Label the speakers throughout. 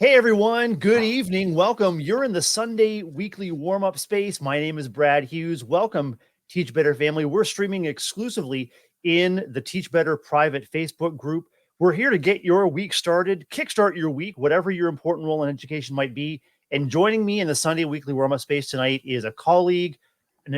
Speaker 1: Hey everyone, good evening. Welcome. You're in the Sunday weekly warm up space. My name is Brad Hughes. Welcome, Teach Better family. We're streaming exclusively in the Teach Better private Facebook group. We're here to get your week started, kickstart your week, whatever your important role in education might be. And joining me in the Sunday weekly warm up space tonight is a colleague,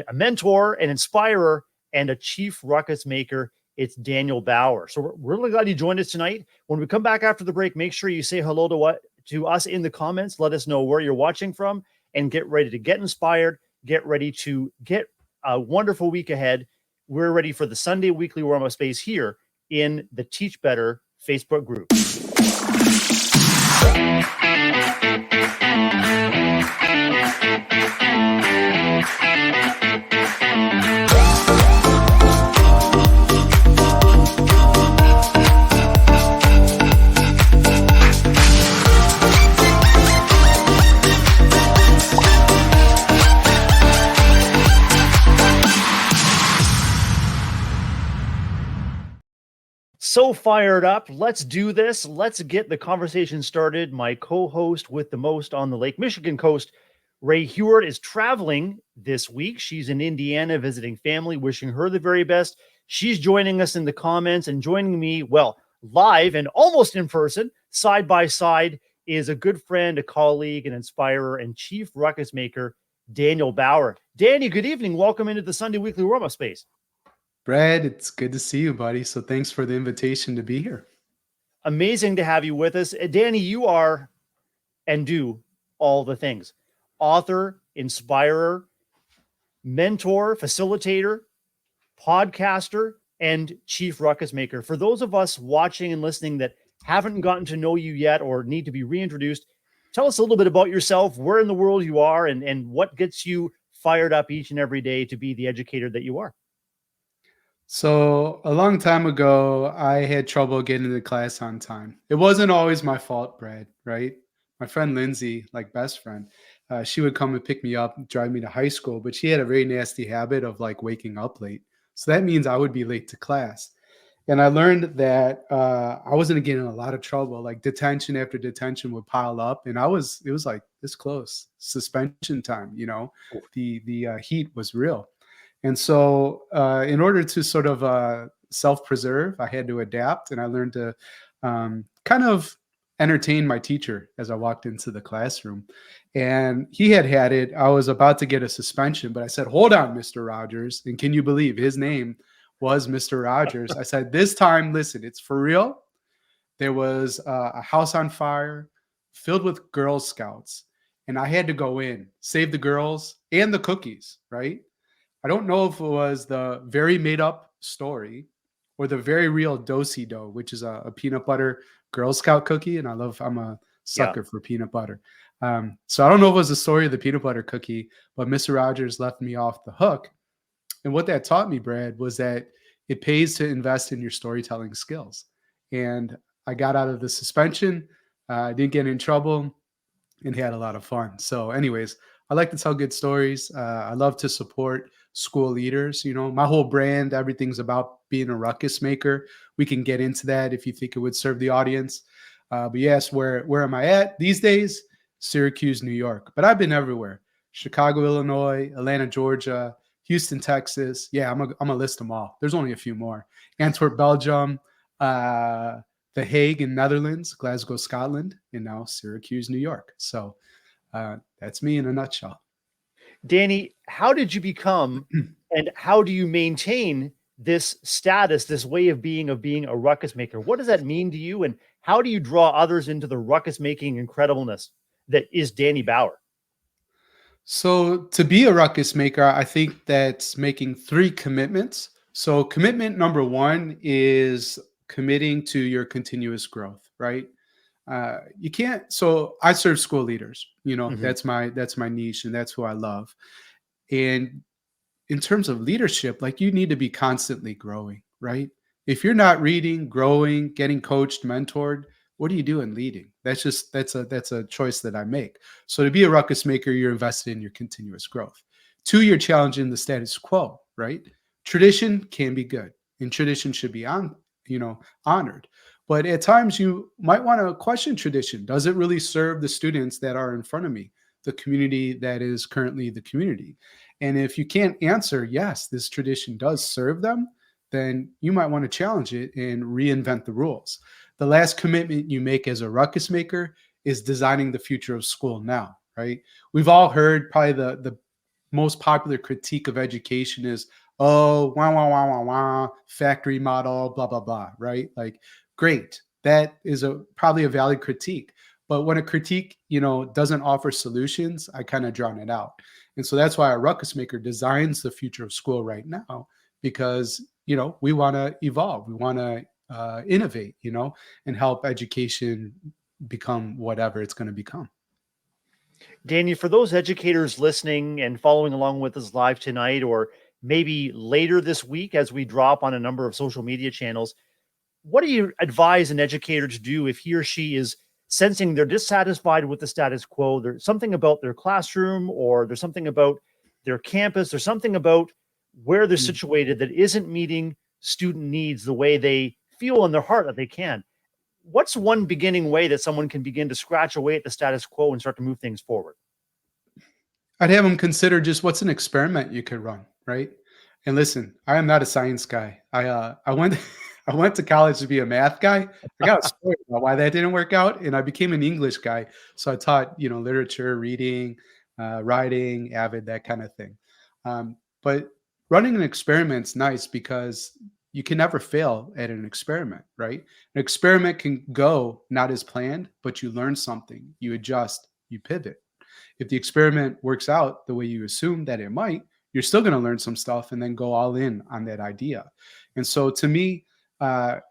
Speaker 1: a mentor, an inspirer, and a chief ruckus maker. It's Daniel Bauer. So we're really glad you joined us tonight. When we come back after the break, make sure you say hello to us in the comments. Let us know where you're watching from and get ready to get inspired. Get ready to get a wonderful week ahead. We're ready for the Sunday weekly warm up space here in the Teach Better Facebook group. So fired up. Let's do this. Let's get the conversation started. My co-host with the most on the Lake Michigan coast, Ray Hewart, is traveling this week. She's in Indiana visiting family, wishing her the very best. She's joining us in the comments and joining me, well, live and almost in person, side by side, is a good friend, a colleague, an inspirer, and chief ruckus maker, Daniel Bauer. Danny, good evening. Welcome into the Sunday Weekly Warm-Up Space.
Speaker 2: Brad, it's good to see you, buddy. So thanks for the invitation to be here.
Speaker 1: Amazing to have you with us. Danny, you are and do all the things: author, inspirer, mentor, facilitator, podcaster, and chief ruckus maker. For those of us watching and listening that haven't gotten to know you yet or need to be reintroduced, tell us a little bit about yourself, where in the world you are, and what gets you fired up each and every day to be the educator that you are.
Speaker 2: So a long time ago, I had trouble getting to class on time. It wasn't always my fault, Brad, right? My friend Lindsay, like best friend, she would come and pick me up, drive me to high school, but she had a very nasty habit of like waking up late. So that means I would be late to class. And I learned that I was going to get in a lot of trouble. Like detention after detention would pile up, and it was like this close, suspension time. The heat was real. And so, in order to sort of self-preserve, I had to adapt, and I learned to kind of entertain my teacher as I walked into the classroom. And he had it. I was about to get a suspension, but I said, "Hold on, Mr. Rogers." And can you believe his name was Mr. Rogers? I said, "This time, listen, it's for real." There was a house on fire filled with Girl Scouts, and I had to go in, save the girls and the cookies, right? I don't know if it was the very made up story or the very real Do-si-do, which is a peanut butter Girl Scout cookie. And I'm a sucker for peanut butter. So I don't know if it was the story of the peanut butter cookie, but Mr. Rogers left me off the hook. And what that taught me, Brad, was that it pays to invest in your storytelling skills. And I got out of the suspension, didn't get in trouble, and had a lot of fun. So anyways, I like to tell good stories. I love to support school leaders. My whole brand, everything's about being a ruckus maker. We can get into that if you think it would serve the audience. But yes, where am I at these days? Syracuse, New York. But I've been everywhere: Chicago, Illinois, Atlanta, Georgia, Houston, Texas. Yeah, I'm gonna list them all. There's only a few more. Antwerp, Belgium, The Hague in Netherlands, Glasgow, Scotland, and now Syracuse, New York. So that's me in a nutshell.
Speaker 1: Danny, how did you become and how do you maintain this status, this way of being a ruckus maker? What does that mean to you? And how do you draw others into the ruckus making incredibleness that is Danny Bauer?
Speaker 2: So to be a ruckus maker, I think that's making 3 commitments. So commitment number 1 is committing to your continuous growth, right? You can't. So I serve school leaders. That's my niche, and that's who I love. And in terms of leadership, like, you need to be constantly growing, right? If you're not reading, growing, getting coached, mentored, what are you doing leading? That's a choice that I make. So to be a ruckus maker, you're invested in your continuous growth. 2, you're challenging the status quo, right? Tradition can be good, and tradition should be honored. But at times you might want to question tradition. Does it really serve the students that are in front of me, the community that is currently the community? And if you can't answer, yes, this tradition does serve them, then you might want to challenge it and reinvent the rules. The last commitment you make as a ruckus maker is designing the future of school now, right? We've all heard probably the most popular critique of education is, oh, wah, wah, wah, wah, wah, factory model, blah, blah, blah, right? Like, great. That is probably a valid critique. But when a critique, doesn't offer solutions, I kind of drown it out. And so that's why a ruckus maker designs the future of school right now, because, we want to evolve. We want to innovate, and help education become whatever it's going to become.
Speaker 1: Danny, for those educators listening and following along with us live tonight, or maybe later this week as we drop on a number of social media channels, what do you advise an educator to do if he or she is sensing they're dissatisfied with the status quo? There's something about their classroom, or there's something about their campus, there's something about where they're situated that isn't meeting student needs the way they feel in their heart that they can. What's one beginning way that someone can begin to scratch away at the status quo and start to move things forward?
Speaker 2: I'd have them consider just what's an experiment you could run, right? And listen, I am not a science guy. I went I went to college to be a math guy. I got a story about why that didn't work out, and I became an English guy. So I taught, literature, reading, writing, avid, that kind of thing. But running an experiment's nice because you can never fail at an experiment, right? An experiment can go not as planned, but you learn something, you adjust, you pivot. If the experiment works out the way you assume that it might, you're still going to learn some stuff and then go all in on that idea. And so to me,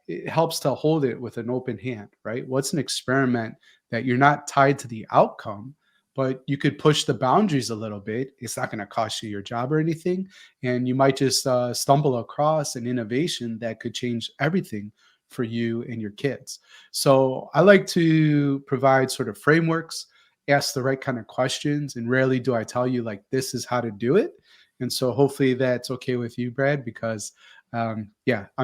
Speaker 2: it helps to hold it with an open hand, right? What's an experiment that you're not tied to the outcome, but you could push the boundaries a little bit. It's not going to cost you your job or anything. And you might just stumble across an innovation that could change everything for you and your kids. So I like to provide sort of frameworks, ask the right kind of questions, and rarely do I tell you like this is how to do it. And so hopefully that's okay with you, Brad, because I'm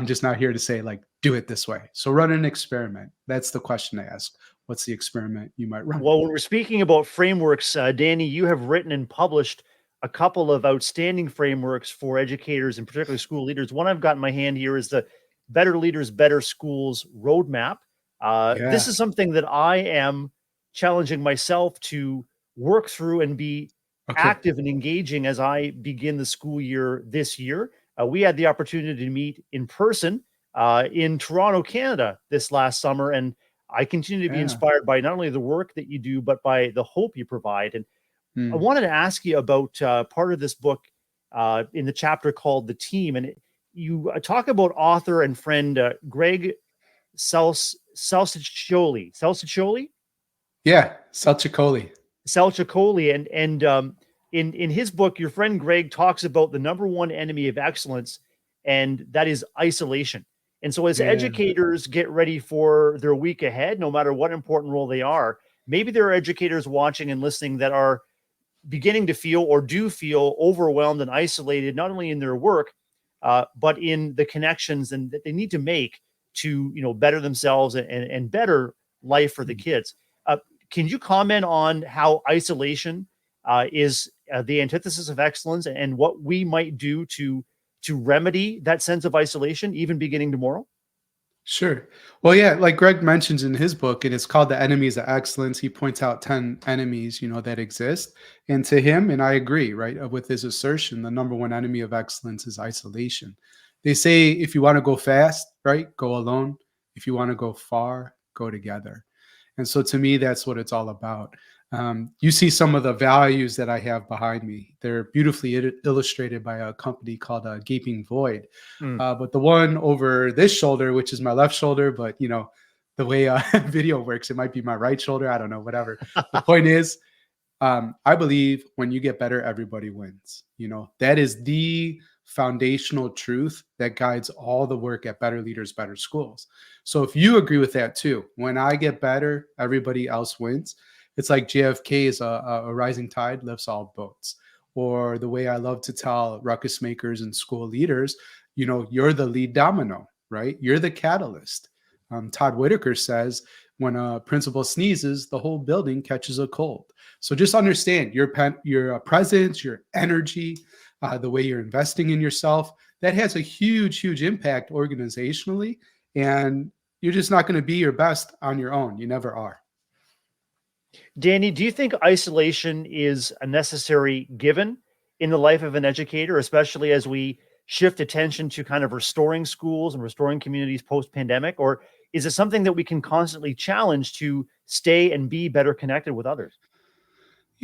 Speaker 2: just not here to say like do it this way. So run an experiment. That's the question I ask. What's the experiment you might run?
Speaker 1: Well, when we're speaking about frameworks, Danny, you have written and published a couple of outstanding frameworks for educators and particularly school leaders. One I've got in my hand here is the Better Leaders, Better Schools Roadmap. This
Speaker 2: Yeah.
Speaker 1: is something that I am challenging myself to work through and be
Speaker 2: Okay.
Speaker 1: active and engaging as I begin the school year this year. We had the opportunity to meet in person in Toronto, Canada this last summer, and I continue to be
Speaker 2: Yeah.
Speaker 1: inspired by not only the work that you do, but by the hope you provide. And I
Speaker 2: Mm.
Speaker 1: wanted to ask you about part of this book in the chapter called The Team. And you talk about author and friend Greg Salsiccioli.
Speaker 2: Yeah. Salchicoli.
Speaker 1: Salchicoli. And in his book, your friend Greg talks about the number one enemy of excellence, and that is isolation. And so as
Speaker 2: Yeah.
Speaker 1: educators get ready for their week ahead, no matter what important role they are, maybe there are educators watching and listening that are beginning to feel or do feel overwhelmed and isolated, not only in their work, but in the connections and that they need to make to, better themselves and better life for the kids. Can you comment on how isolation is the antithesis of excellence, and what we might do to remedy that sense of isolation, even beginning tomorrow?
Speaker 2: Sure. Well, yeah, like Greg mentions in his book, and it's called The Enemies of Excellence. He points out 10 enemies, that exist. And to him, and I agree, right, with his assertion, the number one enemy of excellence is isolation. They say if you want to go fast, right, go alone. If you want to go far, go together. And so to me, that's what it's all about. You see some of the values that I have behind me. They're beautifully illustrated by a company called Gaping Void.
Speaker 1: Mm.
Speaker 2: But the one over this shoulder, which is my left shoulder, but the way video works, it might be my right shoulder. I don't know, whatever. The point is, I believe when you get better, everybody wins. That is the foundational truth that guides all the work at Better Leaders, Better Schools. So if you agree with that too, when I get better, everybody else wins. It's like JFK is a rising tide lifts all boats. Or the way I love to tell ruckus makers and school leaders, you're the lead domino, right? You're the catalyst. Todd Whitaker says, when a principal sneezes, the whole building catches a cold. So just understand your presence, your energy, the way you're investing in yourself, that has a huge, huge impact organizationally. And you're just not going to be your best on your own. You never are.
Speaker 1: Danny, do you think isolation is a necessary given in the life of an educator, especially as we shift attention to kind of restoring schools and restoring communities post pandemic? Or is it something that we can constantly challenge to stay and be better connected with others?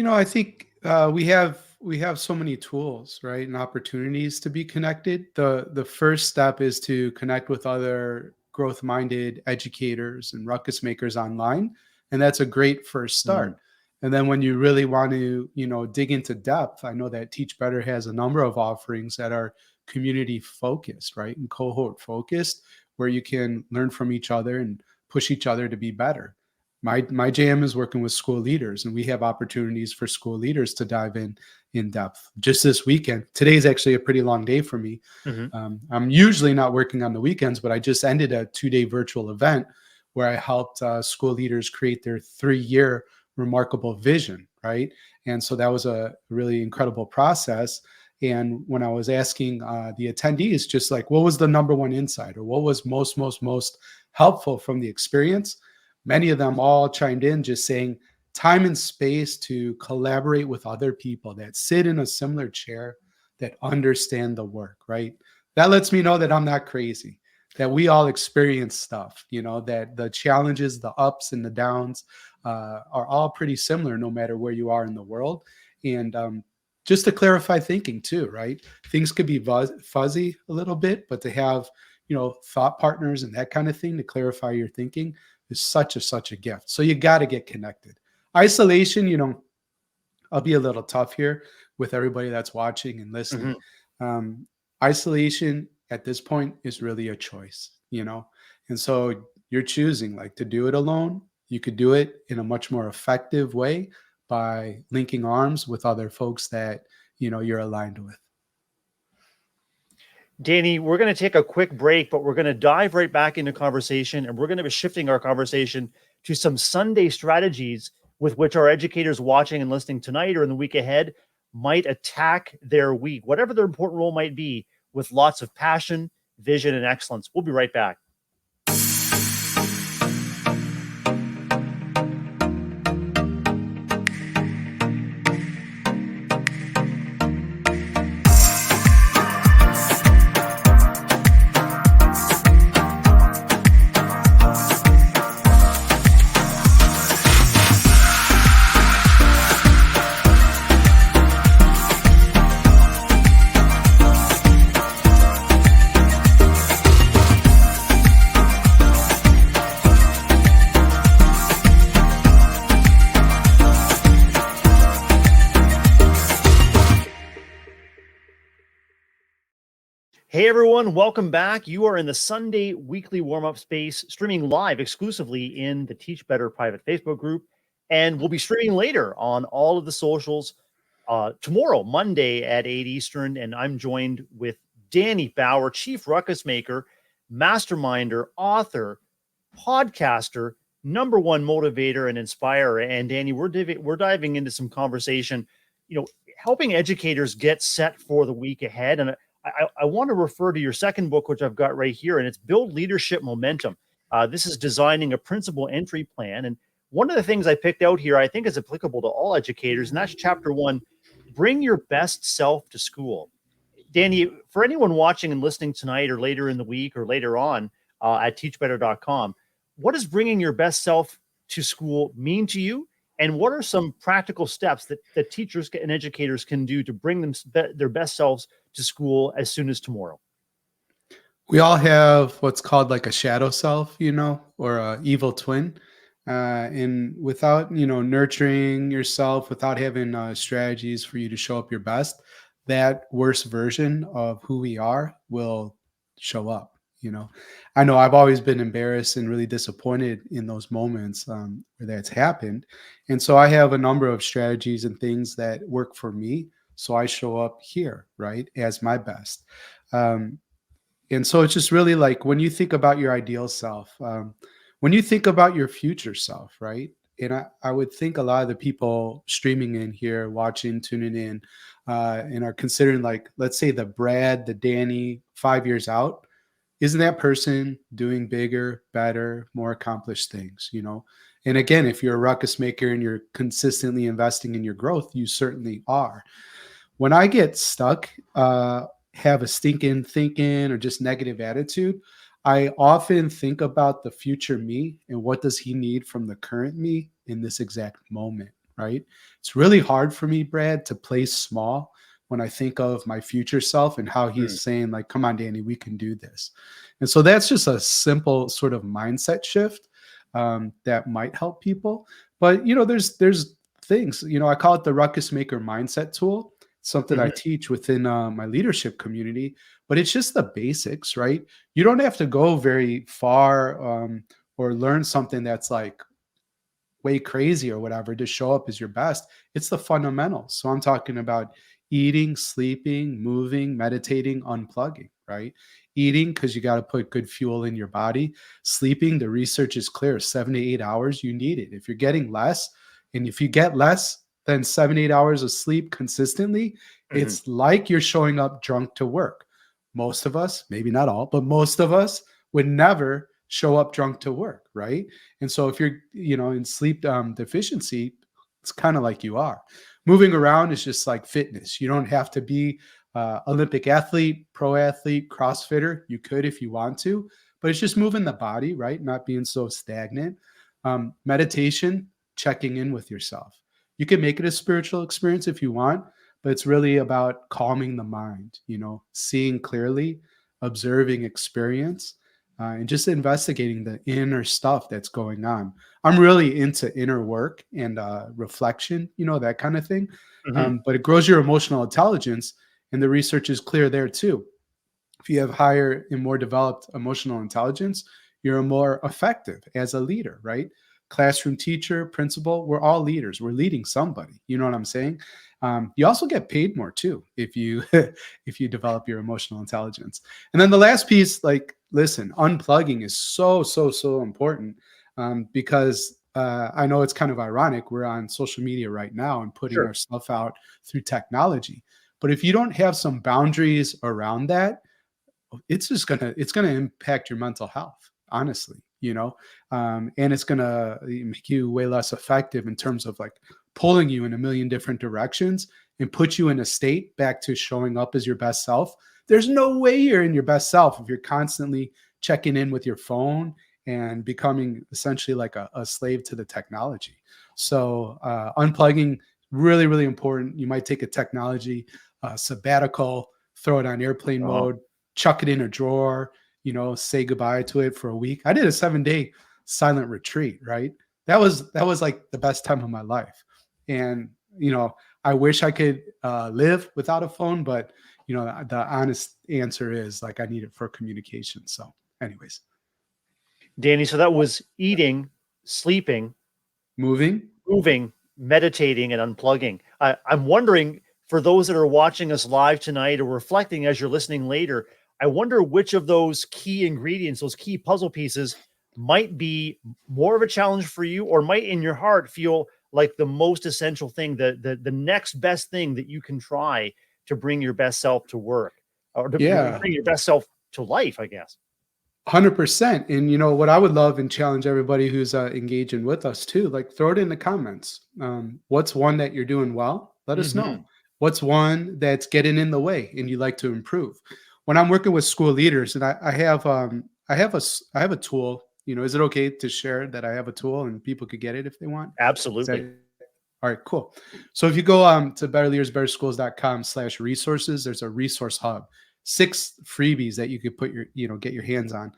Speaker 2: I think we have so many tools, right, and opportunities to be connected. The first step is to connect with other growth-minded educators and ruckus makers online, and that's a great first
Speaker 1: Mm,
Speaker 2: start. And then when you really want to, dig into depth, I know that Teach Better has a number of offerings that are community focused, right, and cohort focused, where you can learn from each other and push each other to be better. My jam is working with school leaders, and we have opportunities for school leaders to dive in depth. Just this weekend, today's actually a pretty long day for me.
Speaker 1: mhm.
Speaker 2: I'm usually not working on the weekends, but I just ended a 2-day virtual event where I helped school leaders create their 3-year remarkable vision, right? And so that was a really incredible process. And when I was asking the attendees, just like, what was the number one insight, or what was most helpful from the experience? Many of them all chimed in just saying time and space to collaborate with other people that sit in a similar chair, that understand the work, right? That lets me know that I'm not crazy, that we all experience stuff, that the challenges, the ups and the downs are all pretty similar no matter where you are in the world. And just to clarify thinking too, right? Things could be fuzzy a little bit, but to have, thought partners and that kind of thing to clarify your thinking is such a gift. So you got to get connected. Isolation, I'll be a little tough here with everybody that's watching and listening.
Speaker 1: Mhm.
Speaker 2: Um, Isolation at this point is really a choice, and so you're choosing like to do it alone. You could do it in a much more effective way by linking arms with other folks that you're aligned with.
Speaker 1: Danny, we're going to take a quick break, but we're going to dive right back into conversation, and we're going to be shifting our conversation to some Sunday strategies with which our educators watching and listening tonight or in the week ahead might attack their week, whatever their important role might be, with lots of passion, vision, and excellence. We'll be right back. Hey everyone, welcome back. You are in the Sunday weekly warm-up space, streaming live exclusively in the Teach Better private Facebook group, and we'll be streaming later on all of the socials tomorrow, Monday at 8 Eastern, and I'm joined with Danny Bauer, Chief Ruckus Maker, Masterminder, author, podcaster, number one motivator and inspirer. And Danny, we're diving into some conversation, helping educators get set for the week ahead. And I want to refer to your second book, which I've got right here, and it's Build Leadership Momentum. This is designing a principal entry plan. And one of the things I picked out here, I think is applicable to all educators, and that's chapter 1, bring your best self to school. Danny, for anyone watching and listening tonight or later in the week or later on at teachbetter.com, what does bringing your best self to school mean to you? And what are some practical steps that teachers and educators can do to bring their best selves to school as soon as tomorrow?
Speaker 2: We all have what's called like a shadow self, or a evil twin. And without, nurturing yourself, without having strategies for you to show up your best, that worst version of who we are will show up. I know I've always been embarrassed and really disappointed in those moments where that's happened. And so I have a number of strategies and things that work for me. So I show up here, right, as my best. Um, And so it's just really like when you think about your ideal self, when you think about your future self, right? And I would think a lot of the people streaming in here, watching, tuning in, and are considering like, let's say the Brad, the Danny, 5 years out, isn't that person doing bigger, better, more accomplished things, you know? And again, if you're a ruckus maker and you're consistently investing in your growth, you certainly are. When I get stuck, have a stinking thinking or just negative attitude, I often think about the future me and what does he need from the current me in this exact moment, right? It's really hard for me, Brad, to play small when I think of my future self and how
Speaker 1: Mm.
Speaker 2: he's saying like, come on, Danny, we can do this. And so that's just a simple sort of mindset shift that might help people. But, you know, there's things, you know, I call it the ruckus maker mindset tool, something I
Speaker 1: Mhm.
Speaker 2: teach within my leadership community, but it's just the basics, right? You don't have to go very far or learn something that's like way crazy or whatever to show up as your best. It's the fundamentals. So I'm talking about eating, sleeping, moving, meditating, unplugging, right? Eating, because you got to put good fuel in your body. Sleeping, the research is clear 7 to 8 hours, you need it. If you're getting less, and if you get less than 7 to 8 hours of sleep consistently,
Speaker 1: Mhm.
Speaker 2: it's like you're showing up drunk to work. Most of us, maybe not all, but most of us would never show up drunk to work, right? And so if you're, you know, in sleep deficiency, it's kind of like you are. Moving around is just like fitness. You don't have to be Olympic athlete, pro athlete, CrossFitter. You could if you want to, but it's just moving the body, right? Not being so stagnant. Meditation, checking in with yourself. You can make it a spiritual experience if you want, but it's really about calming the mind, you know, seeing clearly, observing experience, and just investigating the inner stuff that's going on. I'm really into inner work and reflection, you know, that kind of thing.
Speaker 1: Mhm.
Speaker 2: But it grows your emotional intelligence, and the research is clear there too. If you have higher and more developed emotional intelligence, you're more effective as a leader, right? Classroom teacher, principal, we're all leaders. We're leading somebody. You know what I'm saying? You also get paid more too if you if you develop your emotional intelligence. And then the last piece, like, listen, unplugging is so important because I know it's kind of ironic. We're on social media right now and putting
Speaker 1: Sure.
Speaker 2: our stuff out through technology. But if you don't have some boundaries around that, it's gonna impact your mental health, honestly, you know, and it's gonna make you way less effective in terms of like pulling you in a million different directions and put you in a state back to showing up as your best self. There's no way you're in your best self if you're constantly checking in with your phone and becoming essentially like a slave to the technology. So unplugging, really important. You might take a technology sabbatical, throw it on airplane
Speaker 1: Uh-huh.
Speaker 2: mode, chuck it in a drawer, you know, say goodbye to it for a week. I did a 7 day silent retreat, right? That was like the best time of my life. And, you know, I wish I could live without a phone, but you know, the honest answer is like I need it for communication. So, anyways,
Speaker 1: Danny, so that was eating, sleeping,
Speaker 2: moving.
Speaker 1: moving, meditating, and unplugging. I'm wondering, for those that are watching us live tonight or reflecting as you're listening later, I wonder which of those key ingredients, those key puzzle pieces, might be more of a challenge for you, or might in your heart feel like the most essential thing, the next best thing that you can try to bring your best self to work, or to
Speaker 2: Yeah.
Speaker 1: bring your best self to life, I guess.
Speaker 2: 100%. And you know what I would love and challenge everybody who's engaging with us too, like throw it in the comments. What's one that you're doing well? Let us know.
Speaker 1: Mhm.
Speaker 2: What's one that's getting in the way and you'd like to improve? When I'm working with school leaders, and I have a tool. You know, is it okay to share that I have a tool and people could get it if they want? Is
Speaker 1: Absolutely.
Speaker 2: that all right? Cool. So if you go to betterleadersbetterschools.com/resources, there's a resource hub, 6 freebies that you could put your, you know, get your hands on.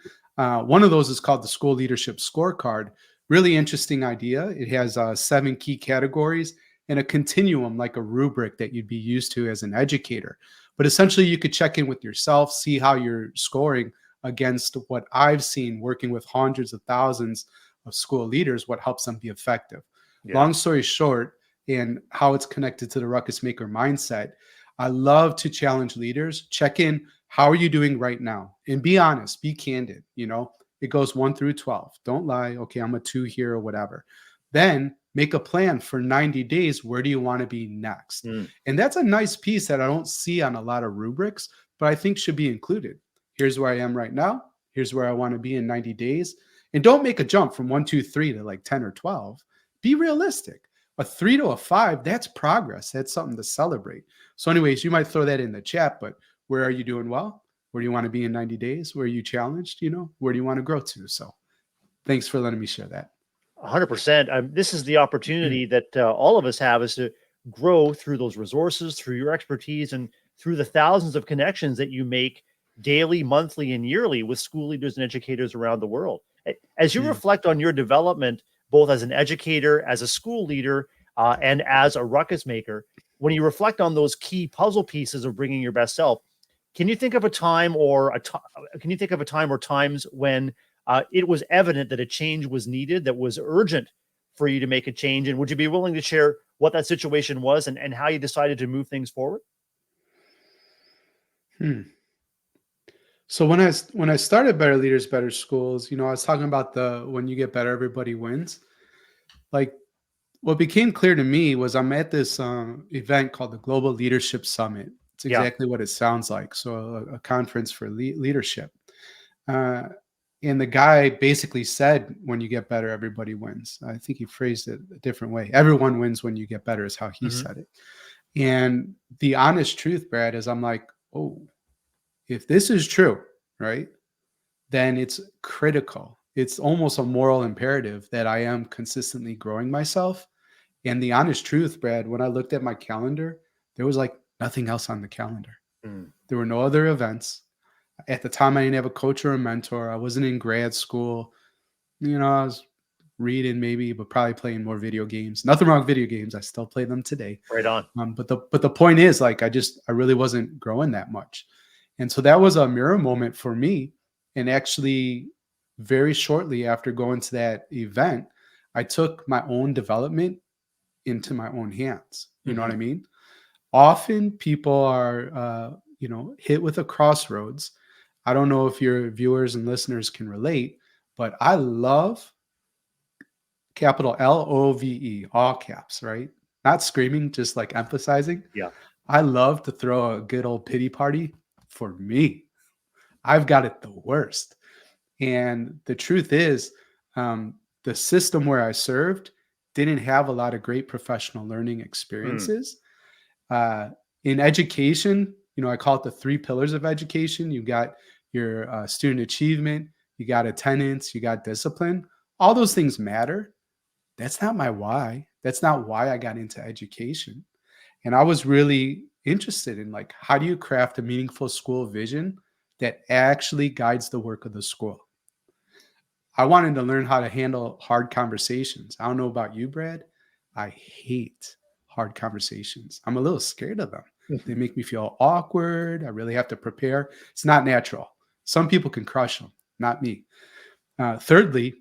Speaker 2: One of those is called the School Leadership Scorecard. Really interesting idea. It has 7 key categories and a continuum, like a rubric that you'd be used to as an educator. But essentially, you could check in with yourself, see how you're scoring against what I've seen working with hundreds of thousands of school leaders, what helps them be effective.
Speaker 1: Yeah.
Speaker 2: Long story short, and how it's connected to the ruckus maker mindset, I love to challenge leaders. Check in How are you doing right now? And be honest, be candid. It goes 1 through 12. Don't lie. Okay, I'm a 2 here or whatever. Then make a plan for 90 days. Where do you want to be next?
Speaker 1: Mm.
Speaker 2: And that's a nice piece that I don't see on a lot of rubrics, but I think should be included. Here's where I am right now. Here's where I want to be in 90 days. And don't make a jump from 1, 2, 3 to like 10 or 12. Be realistic. A 3 to a 5, that's progress. That's something to celebrate. So anyways, you might throw that in the chat, but where are you doing well? Where do you want to be in 90 days? Where are you challenged? Where do you want to grow to? So thanks for letting me share that.
Speaker 1: 100%. This is the opportunity that all of us have, is to grow through those resources, through your expertise, and through the thousands of connections that you make daily, monthly, and yearly with school leaders and educators around the world. As you reflect on your development, both as an educator, as a school leader, and as a ruckus maker, when you reflect on those key puzzle pieces of bringing your best self, can you think of a time or times when it was evident that a change was needed, that was urgent for you to make a change? And would you be willing to share what that situation was and how you decided to move things forward?
Speaker 2: So when I started Better Leaders, Better Schools, I was talking about the when you get better, everybody wins. Like, what became clear to me was I'm at this event called the Global Leadership Summit. It's
Speaker 1: Yeah.
Speaker 2: exactly what it sounds like. So a conference for leadership. Uh, and the guy basically said, when you get better, everybody wins. I think he phrased it a different way. Everyone wins when you get better is how he said it. And the honest truth, Brad, is I'm like, oh, if this is true, right, then it's critical. It's almost a moral imperative that I am consistently growing myself. And the honest truth, Brad, when I looked at my calendar, there was like nothing else on the calendar. There were no other events. At the time, I didn't have a coach or a mentor. I wasn't in grad school. I was reading maybe, but probably playing more video games. Nothing wrong with video games. I still play them today.
Speaker 1: Right on.
Speaker 2: But the point is, like, I really wasn't growing that much. And so that was a mirror moment for me. And actually, very shortly after going to that event, I took my own development into my own hands. You know what I mean? Often people are, hit with a crossroads. I don't know if your viewers and listeners can relate, but I love capital LOVE, all caps, right? Not screaming, just like emphasizing.
Speaker 1: Yeah.
Speaker 2: I love to throw a good old pity party for me. I've got it the worst. And the truth is, the system where I served didn't have a lot of great professional learning experiences. In education, I call it the 3 pillars of education. You got your student achievement, you got attendance, you got discipline. All those things matter. That's not my why. That's not why I got into education. And I was really interested in, like, how do you craft a meaningful school vision that actually guides the work of the school? I wanted to learn how to handle hard conversations. I don't know about you, Brad. I hate hard conversations. I'm a little scared of them. They make me feel awkward. I really have to prepare. It's not natural. Some people can crush them, not me. Thirdly,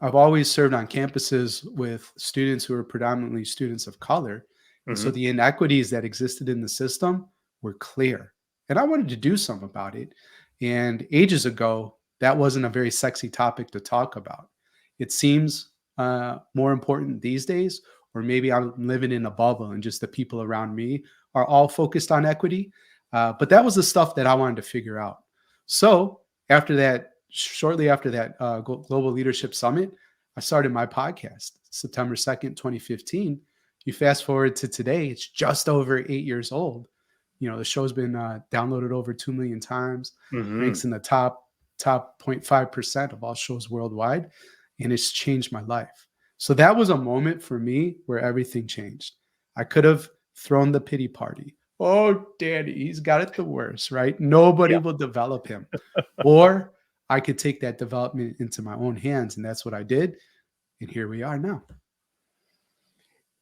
Speaker 2: I've always served on campuses with students who are predominantly students of color. And so the inequities that existed in the system were clear. And I wanted to do something about it. And ages ago, that wasn't a very sexy topic to talk about. It seems more important these days, or maybe I'm living in a bubble and just the people around me are all focused on equity. But that was the stuff that I wanted to figure out. So shortly after that Global Leadership Summit, I started my podcast, September 2nd, 2015. You fast forward to today, it's just over 8 years old. The show's been downloaded over 2 million times, ranks in the top 0.5% of all shows worldwide, and it's changed my life. So that was a moment for me where everything changed. I could have thrown the pity party. Oh, Danny, he's got it the worst, right? Nobody will develop him. Or I could take that development into my own hands, and that's what I did. And here we are now.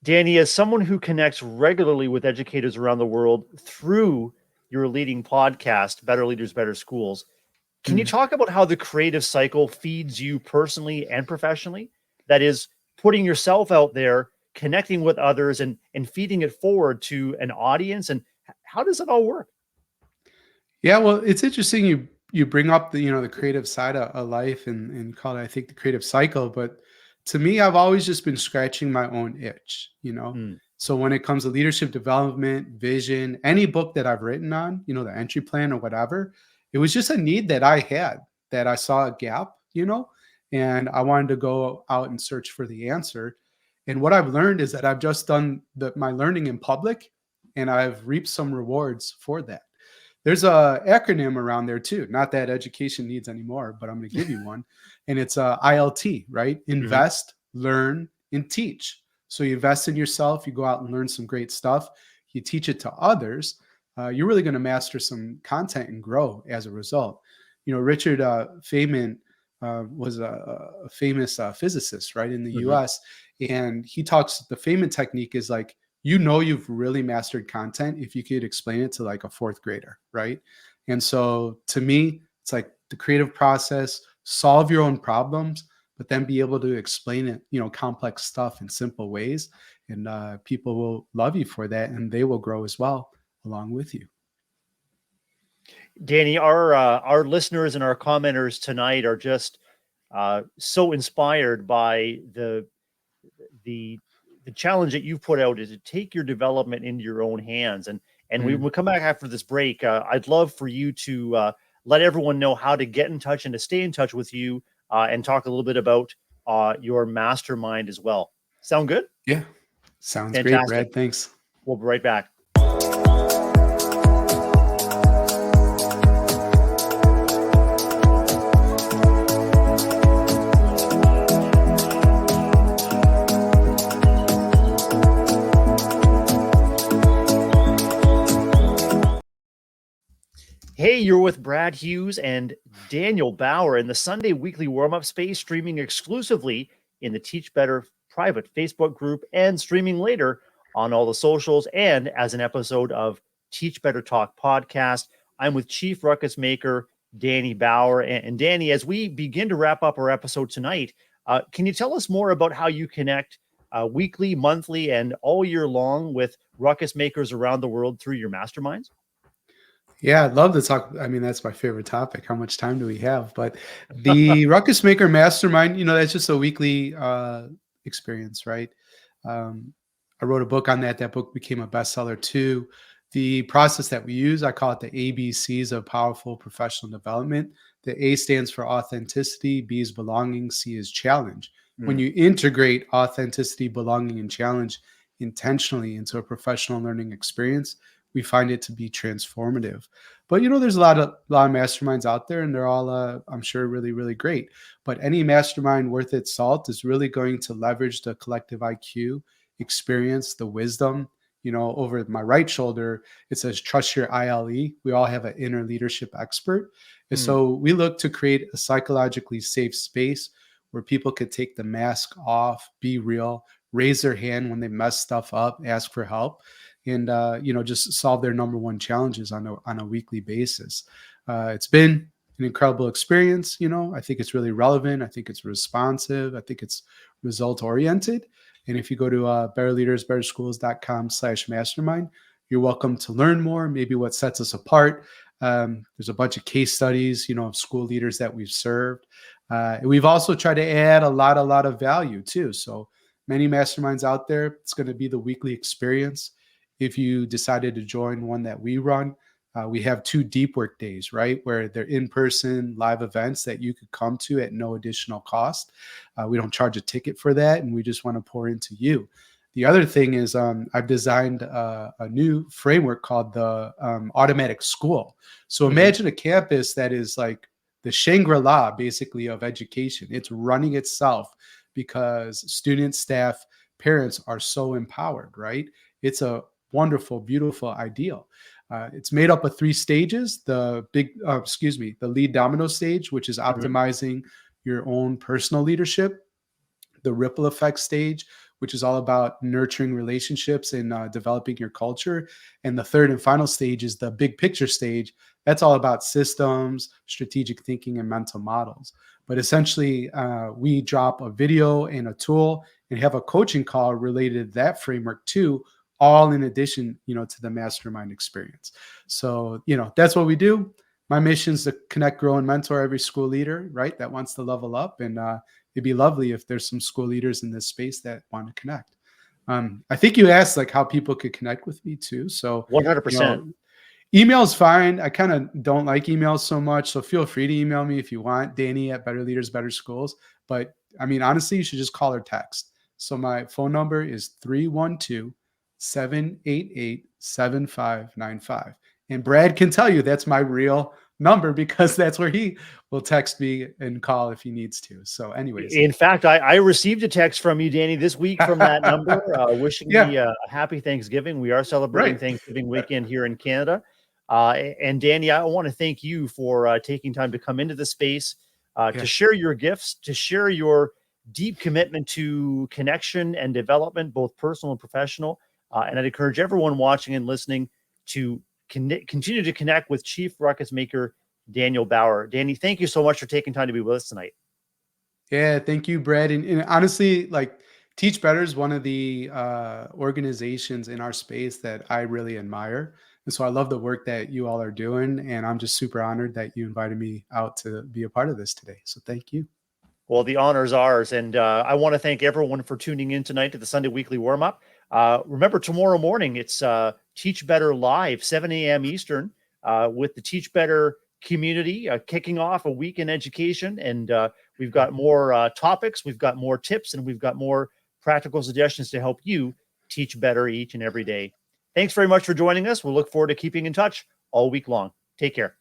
Speaker 1: Danny, as someone who connects regularly with educators around the world through your leading podcast, Better Leaders, Better Schools, can you talk about how the creative cycle feeds you personally and professionally? That is, putting yourself out there, connecting with others, and feeding it forward to an audience. And how does it all work?
Speaker 2: Yeah, well, it's interesting you bring up the the creative side of life and call it, I think, the creative cycle. But to me, I've always just been scratching my own itch, you know.
Speaker 1: Mm,
Speaker 2: So when it comes to leadership development, vision, any book that I've written on, the entry plan or whatever, it was just a need that I had, that I saw a gap, and I wanted to go out and search for the answer. And what I've learned is that I've just done my learning in public, and I've reaped some rewards for that. There's a acronym around there too. Not that education needs anymore, but I'm going to give you one, and it's ILT, right?
Speaker 1: mhm.
Speaker 2: Invest, learn, and teach. So you invest in yourself. You go out and learn some great stuff. You teach it to others. You're really going to master some content and grow as a result. Richard Feynman was a famous physicist, right, in the
Speaker 1: Mhm.
Speaker 2: U.S. And he talks. The Feynman technique is like, you've really mastered content if you could explain it to like a fourth grader, right? And so to me, it's like the creative process, solve your own problems, but then be able to explain it, complex stuff in simple ways. And people will love you for that, and they will grow as well along with you.
Speaker 1: Danny, our listeners and our commenters tonight are just so inspired by the the challenge that you've put out is to take your development into your own hands. And we
Speaker 2: Mm.
Speaker 1: will come back after this break. I'd love for you to let everyone know how to get in touch and to stay in touch with you, and talk a little bit about your mastermind as well. Sound good?
Speaker 2: Yeah. Sounds great,
Speaker 1: Fantastic.
Speaker 2: Brad. Thanks.
Speaker 1: We'll be right back. Hey, you're with Brad Hughes and Daniel Bauer in the Sunday Weekly Warm Up Space, streaming exclusively in the Teach Better private Facebook group and streaming later on all the socials and as an episode of Teach Better Talk podcast. I'm with Chief Ruckus Maker Danny Bauer. And Danny, as we begin to wrap up our episode tonight, can you tell us more about how you connect weekly, monthly, and all year long with ruckus makers around the world through your masterminds?
Speaker 2: Yeah, I'd love to talk. I mean, that's my favorite topic. How much time do we have? But the Ruckus Maker Mastermind, that's just a weekly experience, right? Um, I wrote a book on that. That book became a bestseller too. The process that we use, I call it the ABCs of powerful professional development. The A stands for authenticity, B is belonging, C is challenge. When
Speaker 1: Mm,
Speaker 2: you integrate authenticity, belonging, and challenge intentionally into a professional learning experience, we find it to be transformative. But there's a lot of masterminds out there, and they're all I'm sure really really great. But any mastermind worth its salt is really going to leverage the collective IQ, experience, the wisdom. Over my right shoulder, it says trust your ILE. We all have an inner leadership expert. And
Speaker 1: mm.
Speaker 2: so we look to create a psychologically safe space where people could take the mask off, be real, raise their hand when they mess stuff up, ask for help, and just solve their number one challenges on a weekly basis. It's been an incredible experience. I think it's really relevant. I think it's responsive. I think it's result oriented. And if you go to betterleadersbetterschools.com/mastermind, you're welcome to learn more, maybe what sets us apart. There's a bunch of case studies, of school leaders that we've served. We've also tried to add a lot of value too. So many masterminds out there. It's going to be the weekly experience. If you decided to join one that we run, we have 2 deep work days, right? Where they're in-person live events that you could come to at no additional cost. We don't charge a ticket for that, and we just want to pour into you. The other thing is I've designed a new framework called the Automatic School. So
Speaker 1: Mhm.
Speaker 2: imagine a campus that is like the Shangri-La, basically, of education. It's running itself because students, staff, parents are so empowered, right? It's a wonderful, beautiful ideal. It's made up of 3 stages. The lead domino stage, which is
Speaker 1: Mhm.
Speaker 2: optimizing your own personal leadership. The ripple effect stage, which is all about nurturing relationships and developing your culture. And the third and final stage is the big picture stage. That's all about systems, strategic thinking, and mental models. But essentially, we drop a video and a tool and have a coaching call related to that framework too, all in addition, to the mastermind experience. So, that's what we do. My mission is to connect, grow, and mentor every school leader, right, that wants to level up. And it'd be lovely if there's some school leaders in this space that want to connect. I think you asked like how people could connect with me too. So
Speaker 1: 100%.
Speaker 2: Email is fine. I kind of don't like emails so much. So feel free to email me if you want, Danny at Better Leaders, Better Schools. But I mean, honestly, you should just call or text. So my phone number is 312-788-7595. And Brad can tell you that's my real number because that's where he will text me and call if he needs to. So anyways.
Speaker 1: In fact, I received a text from you, Danny, this week from that number, wishing me a happy Thanksgiving. We are celebrating Thanksgiving weekend here in Canada. And Danny, I want to thank you for taking time to come into the space, to share your gifts, to share your deep commitment to connection and development, both personal and professional. And I'd encourage everyone watching and listening to continue to connect with Chief Ruckus Maker Daniel Bauer. Danny, thank you so much for taking time to be with us tonight.
Speaker 2: Yeah, thank you, Brad. And honestly, like Teach Better is one of the organizations in our space that I really admire. And so I love the work that you all are doing. And I'm just super honored that you invited me out to be a part of this today. So thank you.
Speaker 1: Well, the honor is ours. And I want to thank everyone for tuning in tonight to the Sunday Weekly Warm-Up. Remember, tomorrow morning, it's Teach Better Live, 7 a.m. Eastern, with the Teach Better community, kicking off a week in education. And we've got more topics, we've got more tips, and we've got more practical suggestions to help you teach better each and every day. Thanks very much for joining us. We'll look forward to keeping in touch all week long. Take care.